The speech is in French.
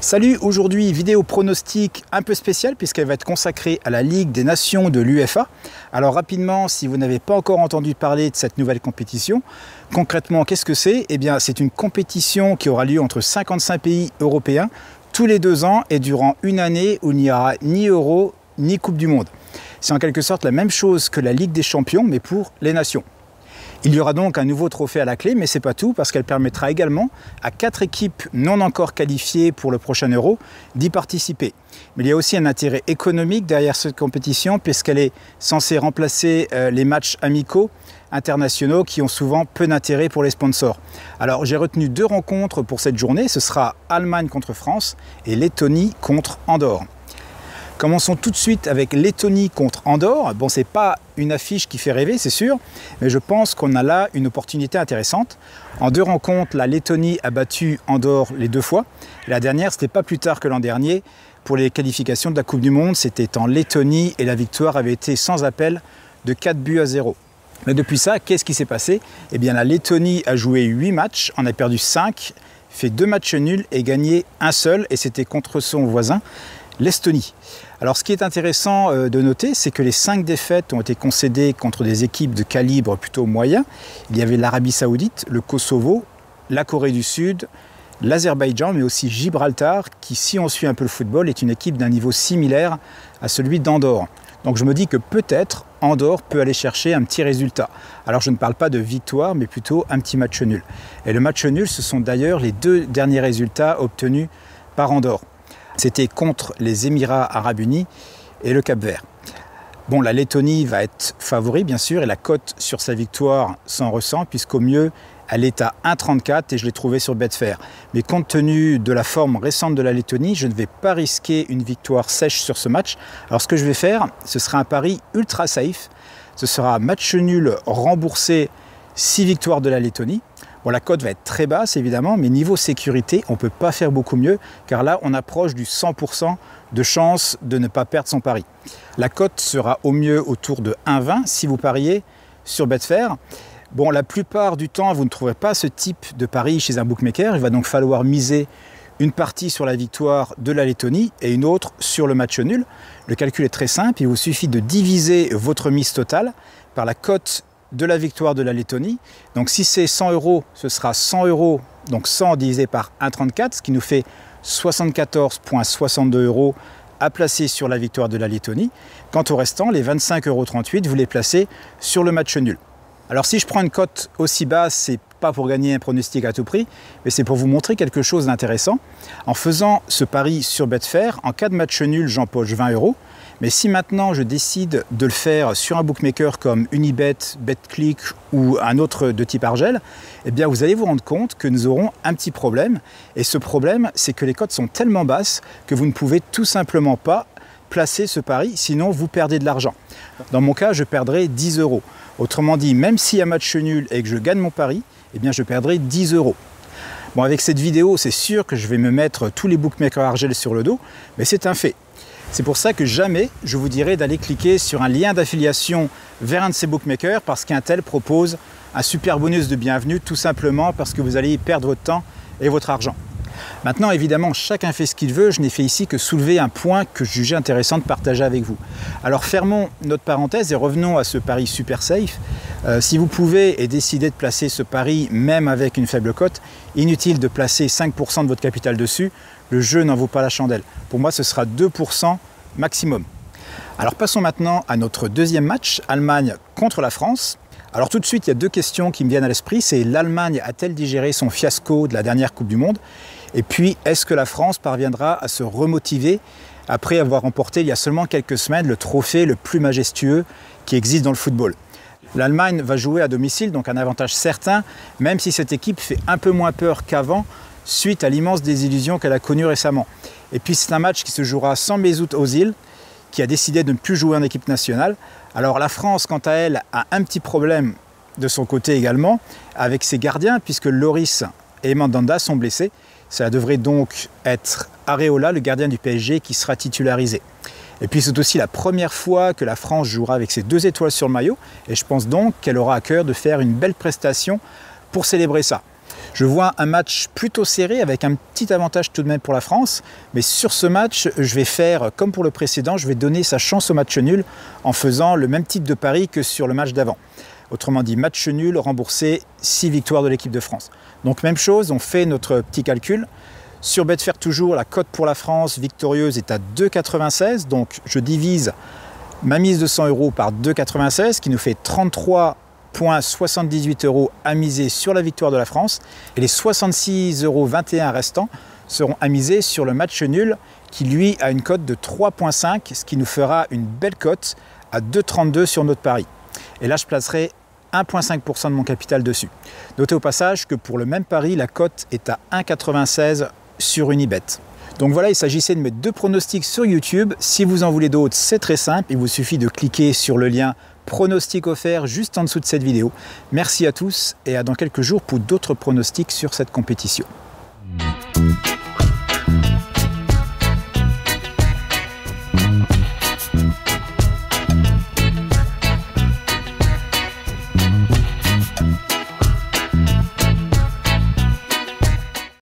Salut, aujourd'hui vidéo pronostic un peu spéciale puisqu'elle va être consacrée à la Ligue des Nations de l'UEFA. Alors rapidement, si vous n'avez pas encore entendu parler de cette nouvelle compétition, concrètement qu'est-ce que c'est? Eh bien c'est une compétition qui aura lieu entre 55 pays européens tous les 2 ans et durant une année où il n'y aura ni Euro ni Coupe du Monde. C'est en quelque sorte la même chose que la Ligue des Champions mais pour les nations. Il y aura donc un nouveau trophée à la clé, mais ce n'est pas tout, parce qu'elle permettra également à 4 équipes non encore qualifiées pour le prochain Euro d'y participer. Mais il y a aussi un intérêt économique derrière cette compétition, puisqu'elle est censée remplacer les matchs amicaux internationaux qui ont souvent peu d'intérêt pour les sponsors. Alors j'ai retenu 2 rencontres pour cette journée, ce sera Allemagne contre France et Lettonie contre Andorre. Commençons tout de suite avec Lettonie contre Andorre. Bon, c'est pas une affiche qui fait rêver, c'est sûr, mais je pense qu'on a là une opportunité intéressante. En 2 rencontres, la Lettonie a battu Andorre les 2 fois. La dernière, c'était pas plus tard que l'an dernier. Pour les qualifications de la Coupe du Monde, c'était en Lettonie et la victoire avait été sans appel de 4-0. Mais depuis ça, qu'est-ce qui s'est passé? Eh bien, la Lettonie a joué 8 matchs, en a perdu 5, fait 2 matchs nuls et gagné un seul, et c'était contre son voisin, l'Estonie. Alors ce qui est intéressant de noter, c'est que les 5 défaites ont été concédées contre des équipes de calibre plutôt moyen. Il y avait l'Arabie Saoudite, le Kosovo, la Corée du Sud, l'Azerbaïdjan, mais aussi Gibraltar, qui, si on suit un peu le football, est une équipe d'un niveau similaire à celui d'Andorre. Donc je me dis que peut-être Andorre peut aller chercher un petit résultat. Alors je ne parle pas de victoire, mais plutôt un petit match nul. Et le match nul, ce sont d'ailleurs les 2 derniers résultats obtenus par Andorre. C'était contre les Émirats Arabes Unis et le Cap-Vert. Bon, la Lettonie va être favori, bien sûr, et la cote sur sa victoire s'en ressent, puisqu'au mieux, elle est à 1,34 et je l'ai trouvée sur Betfair. Mais compte tenu de la forme récente de la Lettonie, je ne vais pas risquer une victoire sèche sur ce match. Alors ce que je vais faire, ce sera un pari ultra safe. Ce sera match nul remboursé 6 victoires de la Lettonie. Bon, la cote va être très basse évidemment, mais niveau sécurité, on ne peut pas faire beaucoup mieux, car là, on approche du 100% de chance de ne pas perdre son pari. La cote sera au mieux autour de 1,20 si vous pariez sur Betfair. Bon, la plupart du temps, vous ne trouverez pas ce type de pari chez un bookmaker. Il va donc falloir miser une partie sur la victoire de la Lettonie et une autre sur le match nul. Le calcul est très simple, il vous suffit de diviser votre mise totale par la cote de la victoire de la Lettonie. Donc si c'est 100 €, ce sera 100 €, donc 100 divisé par 1,34, ce qui nous fait 74,62 € à placer sur la victoire de la Lettonie. Quant au restant, les 25,38 €, vous les placez sur le match nul. Alors si je prends une cote aussi basse, c'est pas pour gagner un pronostic à tout prix, mais c'est pour vous montrer quelque chose d'intéressant. En faisant ce pari sur Betfair, en cas de match nul, j'empoche 20 €. Mais si maintenant je décide de le faire sur un bookmaker comme Unibet, BetClick ou un autre de type Argel, eh bien vous allez vous rendre compte que nous aurons un petit problème. Et ce problème, c'est que les cotes sont tellement basses que vous ne pouvez tout simplement pas placer ce pari, sinon vous perdez de l'argent. Dans mon cas, je perdrai 10 €. Autrement dit, même s'il y a match nul et que je gagne mon pari, eh bien je perdrai 10 €. Bon, avec cette vidéo, c'est sûr que je vais me mettre tous les bookmakers Argel sur le dos, mais c'est un fait. C'est pour ça que jamais je vous dirai d'aller cliquer sur un lien d'affiliation vers un de ces bookmakers parce qu'un tel propose un super bonus de bienvenue, tout simplement parce que vous allez y perdre votre temps et votre argent. Maintenant, évidemment, chacun fait ce qu'il veut. Je n'ai fait ici que soulever un point que je jugeais intéressant de partager avec vous. Alors fermons notre parenthèse et revenons à ce pari super safe. Si vous pouvez et décidez de placer ce pari même avec une faible cote, inutile de placer 5% de votre capital dessus, le jeu n'en vaut pas la chandelle. Pour moi, ce sera 2% maximum. Alors passons maintenant à notre deuxième match, Allemagne contre la France. Alors tout de suite, il y a 2 questions qui me viennent à l'esprit. C'est l'Allemagne a-t-elle digéré son fiasco de la dernière Coupe du Monde? Et puis, est-ce que la France parviendra à se remotiver après avoir remporté il y a seulement quelques semaines le trophée le plus majestueux qui existe dans le football? L'Allemagne va jouer à domicile, donc un avantage certain, même si cette équipe fait un peu moins peur qu'avant, suite à l'immense désillusion qu'elle a connue récemment. Et puis c'est un match qui se jouera sans Mesut Özil, qui a décidé de ne plus jouer en équipe nationale. Alors la France, quant à elle, a un petit problème de son côté également, avec ses gardiens, puisque Lloris et Mandanda sont blessés. Ça devrait donc être Areola, le gardien du PSG, qui sera titularisé. Et puis c'est aussi la première fois que la France jouera avec ses 2 étoiles sur le maillot, et je pense donc qu'elle aura à cœur de faire une belle prestation pour célébrer ça. Je vois un match plutôt serré avec un petit avantage tout de même pour la France. Mais sur ce match, je vais faire comme pour le précédent, je vais donner sa chance au match nul en faisant le même type de pari que sur le match d'avant. Autrement dit, match nul, remboursé, 6 victoires de l'équipe de France. Donc même chose, on fait notre petit calcul. Sur Betfair toujours, la cote pour la France victorieuse est à 2,96. Donc je divise ma mise de 100 € par 2,96, qui nous fait 33,78 € à miser sur la victoire de la France. Et les 66,21 € restants seront à miser sur le match nul, qui lui a une cote de 3,5, ce qui nous fera une belle cote à 2,32 sur notre pari. Et là, je placerai 1,5% de mon capital dessus. Notez au passage que pour le même pari, la cote est à 1,96 sur Unibet. Donc voilà, il s'agissait de mettre 2 pronostics sur YouTube. Si vous en voulez d'autres, c'est très simple. Il vous suffit de cliquer sur le lien pronostic offert juste en dessous de cette vidéo. Merci à tous et à dans quelques jours pour d'autres pronostics sur cette compétition.